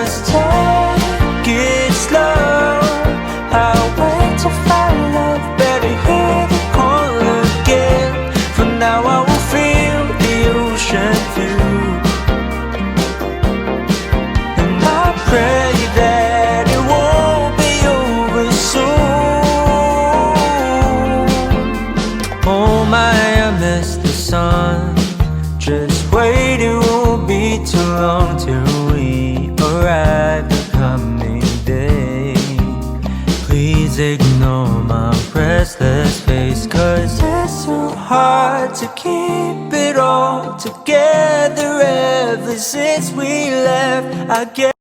just take it slow. I'll wait to find love, better hear the call again. For now I will feel the ocean view, and I pray that it won't be over soon. Oh my, I miss the sun. Just wait, it won't be too long till we arrive the coming day. Please ignore my restless face, 'cause it's so hard to keep it all together ever since we left. I guess